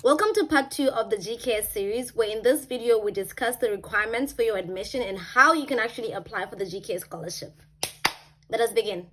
Welcome to part 2 of the GKS series, where in this video we discuss the requirements for your admission and how you can actually apply for the GKS scholarship. Let us begin.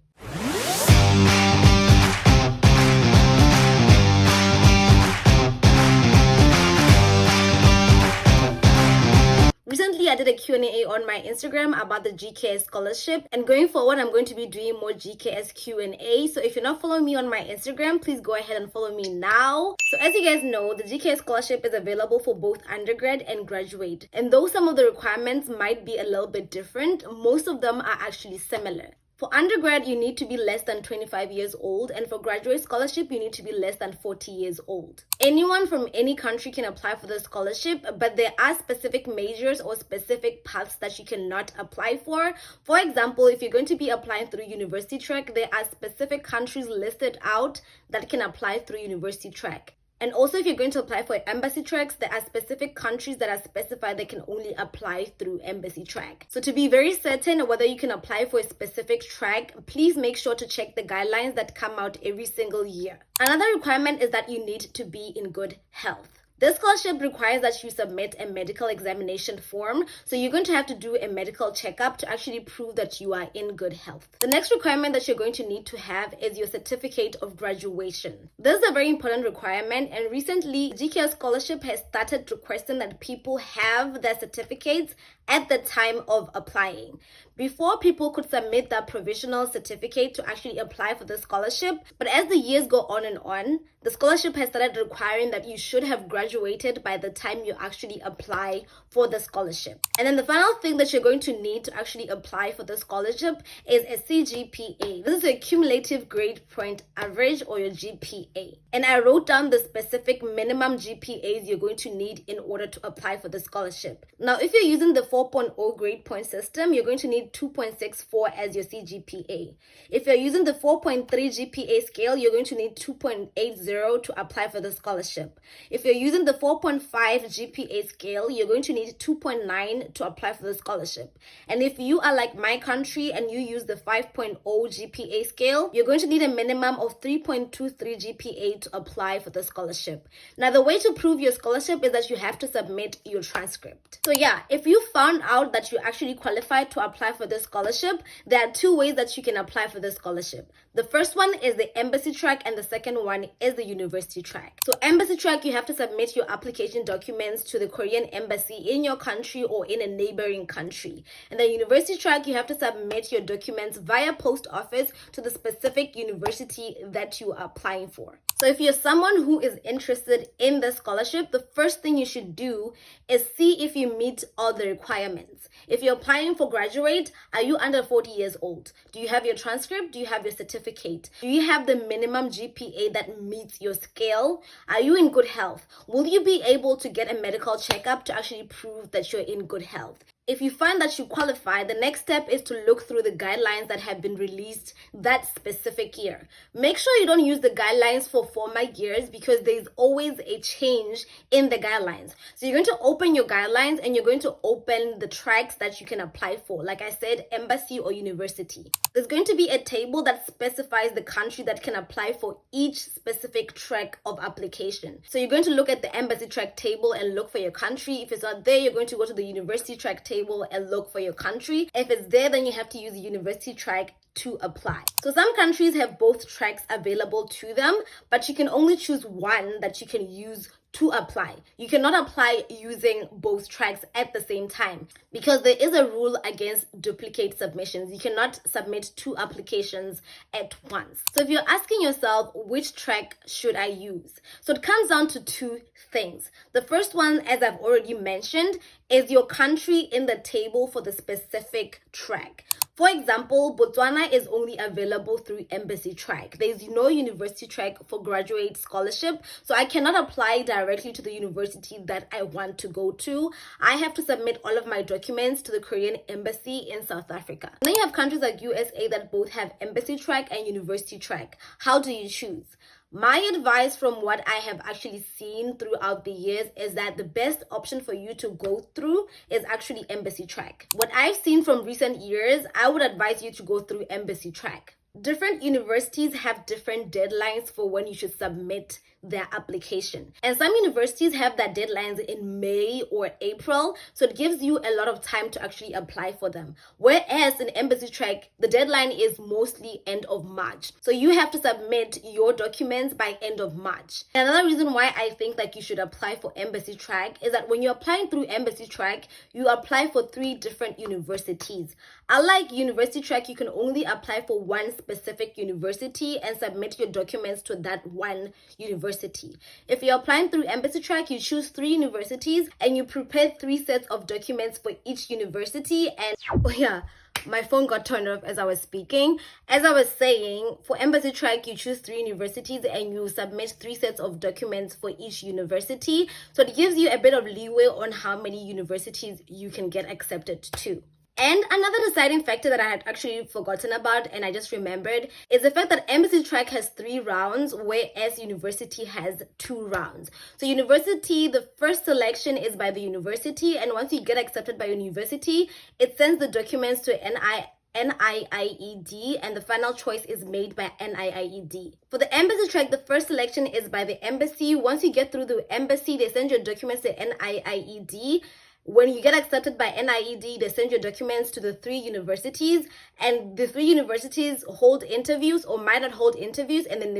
Recently, I did a Q&A on my Instagram about the GKS scholarship, and going forward, I'm going to be doing more GKS Q&A. So if you're not following me on my Instagram, please go ahead and follow me now. So as you guys know, the GKS scholarship is available for both undergrad and graduate. And though some of the requirements might be a little bit different, most of them are actually similar. For undergrad, you need to be less than 25 years old, and for graduate scholarship, you need to be less than 40 years old. Anyone from any country can apply for the scholarship, but there are specific majors or specific paths that you cannot apply for. For example, if you're going to be applying through university track, there are specific countries listed out that can apply through university track. And also, if you're going to apply for embassy tracks, there are specific countries that are specified that can only apply through embassy track. So to be very certain whether you can apply for a specific track, please make sure to check the guidelines that come out every single year. Another requirement is that you need to be in good health. This scholarship requires that you submit a medical examination form. So you're going to have to do a medical checkup to actually prove that you are in good health. The next requirement that you're going to need to have is your certificate of graduation. This is a very important requirement, and recently GKS scholarship has started requesting that people have their certificates at the time of applying. Before, people could submit their provisional certificate to actually apply for the scholarship, but as the years go on, the scholarship has started requiring that you should have graduated by the time you actually apply for the scholarship. And then the final thing that you're going to need to actually apply for the scholarship is a CGPA. This is a cumulative grade point average, or your GPA. And I wrote down the specific minimum GPAs you're going to need in order to apply for the scholarship. Now, if you're using the 4.0 grade point system, you're going to need 2.64 as your CGPA. If you're using the 4.3 GPA scale, you're going to need 2.80 to apply for the scholarship. If you're using the 4.5 GPA scale, you're going to need 2.9 to apply for the scholarship. And if you are like my country and you use the 5.0 GPA scale, you're going to need a minimum of 3.23 GPA to apply for the scholarship. Now, the way to prove your scholarship is that you have to submit your transcript. So yeah, if you found out that you actually qualified to apply for this scholarship, there are two ways that you can apply for this scholarship. The first one is the embassy track, and the second one is the university track. So embassy track, you have to submit your application documents to the Korean embassy in your country or in a neighboring country. And the university track, you have to submit your documents via post office to the specific university that you are applying for. So if you're someone who is interested in the scholarship, the first thing you should do is see if you meet all the requirements. If you're applying for graduate, are you under 40 years old? Do you have your transcript? Do you have your certificate? Do you have the minimum GPA that meets your scale? Are you in good health? Will you be able to get a medical checkup to actually prove that you're in good health? If you find that you qualify, the next step is to look through the guidelines that have been released that specific year. Make sure you don't use the guidelines for former years, because there's always a change in the guidelines. So you're going to open your guidelines and you're going to open the tracks that you can apply for. Like I said, embassy or university. There's going to be a table that specifies the country that can apply for each specific track of application. So you're going to look at the embassy track table and look for your country. If it's not there, you're going to go to the university track table and look for your country. If it's there, then you have to use the university track to apply. So some countries have both tracks available to them, but you can only choose one that you can use to apply. You cannot apply using both tracks at the same time, because there is a rule against duplicate submissions. You cannot submit two applications at once. So if you're asking yourself, which track should I use? So it comes down to two things. The first one, as I've already mentioned, is your country in the table for the specific track. For example, Botswana is only available through embassy track. There is no university track for graduate scholarship, so I cannot apply directly to the university that I want to go to. I have to submit all of my documents to the Korean embassy in South Africa. Then you have countries like USA that both have embassy track and university track. How do you choose? My advice from what I have actually seen throughout the years is that the best option for you to go through is actually embassy track. What I've seen from recent years, I would advise you to go through embassy track. Different universities have different deadlines for when you should submit their application. And some universities have their deadlines in May or April, so it gives you a lot of time to actually apply for them. Whereas in Embassy Track, the deadline is mostly end of March. So you have to submit your documents by end of March. Another reason why I think that you should apply for Embassy Track is that when you're applying through Embassy Track, you apply for 3 different universities. Unlike University Track, you can only apply for one specific university and submit your documents to that one university. If you're applying through Embassy Track, you choose 3 universities and you prepare 3 sets of documents for each university. And oh yeah, my phone got turned off as I was speaking. As I was saying, for Embassy Track, you choose 3 universities and you submit 3 sets of documents for each university. So it gives you a bit of leeway on how many universities you can get accepted to. And another deciding factor that I had actually forgotten about and I just remembered is the fact that Embassy Track has 3 rounds, whereas University has 2 rounds. So University, the first selection is by the university, and once you get accepted by university, it sends the documents to NIIED, and the final choice is made by NIIED. For the Embassy Track, the first selection is by the embassy. Once you get through the embassy, they send your documents to NIIED. When you get accepted by NIED, they send your documents to the 3 universities, and the 3 universities hold interviews or might not hold interviews, and then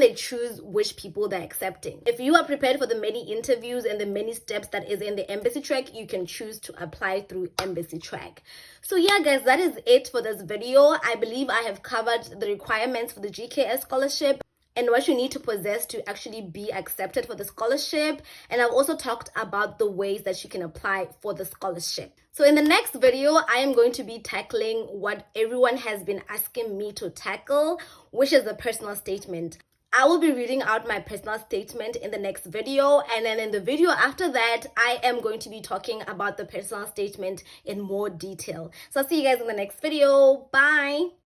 they choose which people they're accepting. If you are prepared for the many interviews and the many steps that is in the Embassy Track, you can choose to apply through Embassy Track. So yeah, guys, that is it for this video. I believe I have covered the requirements for the GKS scholarship and what you need to possess to actually be accepted for the scholarship. And I've also talked about the ways that you can apply for the scholarship. So in the next video, I am going to be tackling what everyone has been asking me to tackle, which is the personal statement. I will be reading out my personal statement in the next video, and then in the video after that, I am going to be talking about the personal statement in more detail. So I'll see you guys in the next video. Bye!